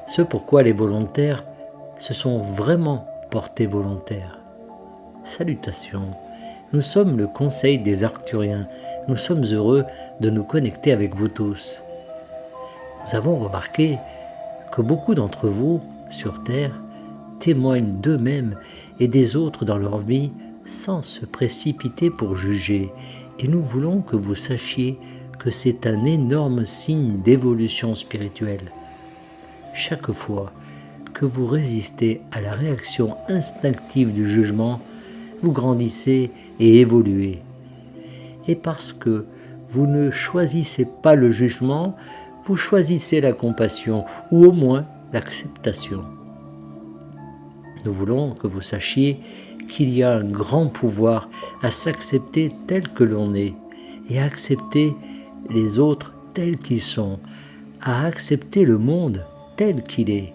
ce pourquoi les volontaires se sont vraiment portés volontaires. Salutations, nous sommes le Conseil des Arcturiens. Nous sommes heureux de nous connecter avec vous tous. Nous avons remarqué que beaucoup d'entre vous, sur Terre, témoignent d'eux-mêmes et des autres dans leur vie sans se précipiter pour juger. Et nous voulons que vous sachiez que c'est un énorme signe d'évolution spirituelle. Chaque fois que vous résistez à la réaction instinctive du jugement, vous grandissez et évoluez. Et parce que vous ne choisissez pas le jugement, vous choisissez la compassion ou au moins l'acceptation. Nous voulons que vous sachiez qu'il y a un grand pouvoir à s'accepter tel que l'on est et à accepter les autres tels qu'ils sont, à accepter le monde tel qu'il est.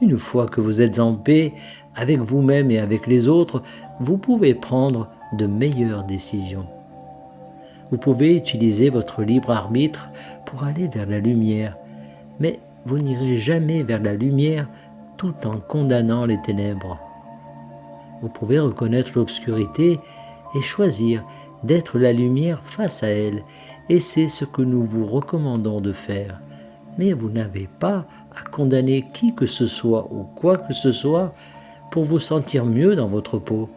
Une fois que vous êtes en paix avec vous-même et avec les autres, vous pouvez prendre de meilleures décisions. Vous pouvez utiliser votre libre arbitre pour aller vers la lumière, mais vous n'irez jamais vers la lumière tout en condamnant les ténèbres. Vous pouvez reconnaître l'obscurité et choisir d'être la lumière face à elle, et c'est ce que nous vous recommandons de faire. Mais vous n'avez pas à condamner qui que ce soit ou quoi que ce soit pour vous sentir mieux dans votre peau.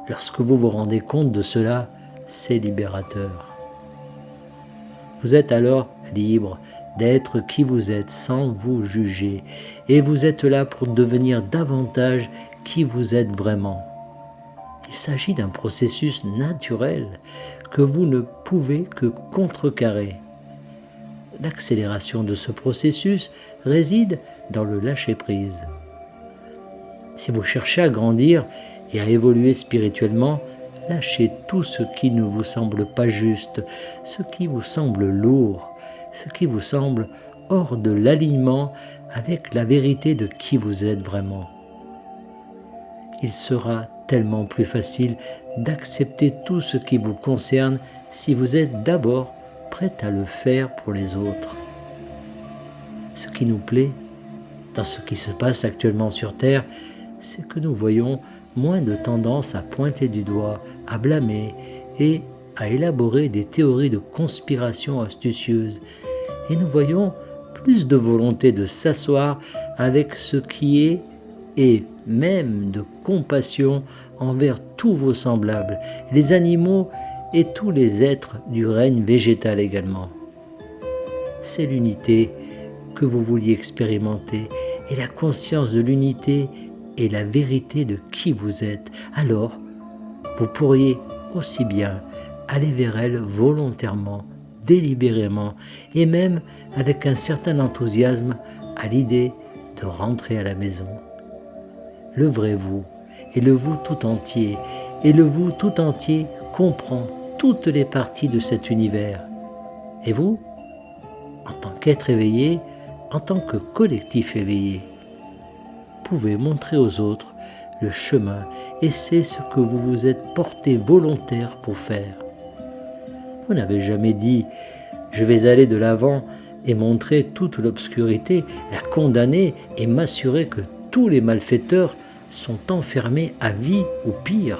Lorsque vous vous rendez compte de cela, c'est libérateur. Vous êtes alors libre d'être qui vous êtes sans vous juger, et vous êtes là pour devenir davantage qui vous êtes vraiment. Il s'agit d'un processus naturel que vous ne pouvez que contrecarrer. L'accélération de ce processus réside dans le lâcher-prise. Si vous cherchez à grandir et à évoluer spirituellement, lâchez tout ce qui ne vous semble pas juste, ce qui vous semble lourd, ce qui vous semble hors de l'alignement avec la vérité de qui vous êtes vraiment. Il sera tellement plus facile d'accepter tout ce qui vous concerne si vous êtes d'abord prêt à le faire pour les autres. Ce qui nous plaît dans ce qui se passe actuellement sur Terre, c'est que nous voyons moins de tendance à pointer du doigt, à blâmer et à élaborer des théories de conspiration astucieuses. Et nous voyons plus de volonté de s'asseoir avec ce qui est et même de compassion envers tous vos semblables, les animaux et tous les êtres du règne végétal également. C'est l'unité que vous vouliez expérimenter, et la conscience de l'unité est la vérité de qui vous êtes. Alors, vous pourriez aussi bien aller vers elle volontairement, délibérément, et même avec un certain enthousiasme à l'idée de rentrer à la maison. Le vrai vous et le vous tout entier, et le vous tout entier comprend toutes les parties de cet univers. Et vous, en tant qu'être éveillé, en tant que collectif éveillé, pouvez montrer aux autres le chemin, et c'est ce que vous vous êtes porté volontaire pour faire. Vous n'avez jamais dit « je vais aller de l'avant et montrer toute l'obscurité, la condamner et m'assurer que tous les malfaiteurs sont enfermés à vie ou pire ».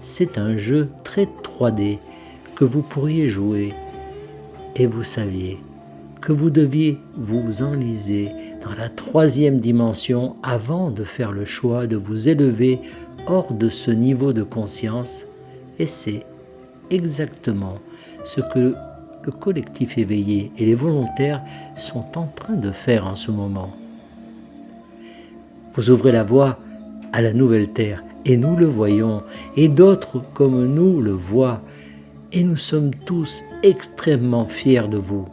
C'est un jeu très 3D que vous pourriez jouer, et vous saviez que vous deviez vous enliser dans la 3e dimension avant de faire le choix de vous élever hors de ce niveau de conscience, et c'est exactement ce que le collectif éveillé et les volontaires sont en train de faire en ce moment. Vous ouvrez la voie à la nouvelle terre, et nous le voyons, et d'autres comme nous le voient, et nous sommes tous extrêmement fiers de vous.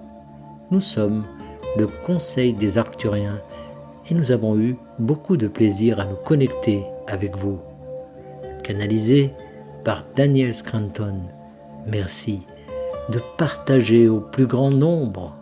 Nous sommes le Conseil des Arcturiens, et nous avons eu beaucoup de plaisir à nous connecter avec vous. Canalisé par Daniel Scranton, merci de partager au plus grand nombre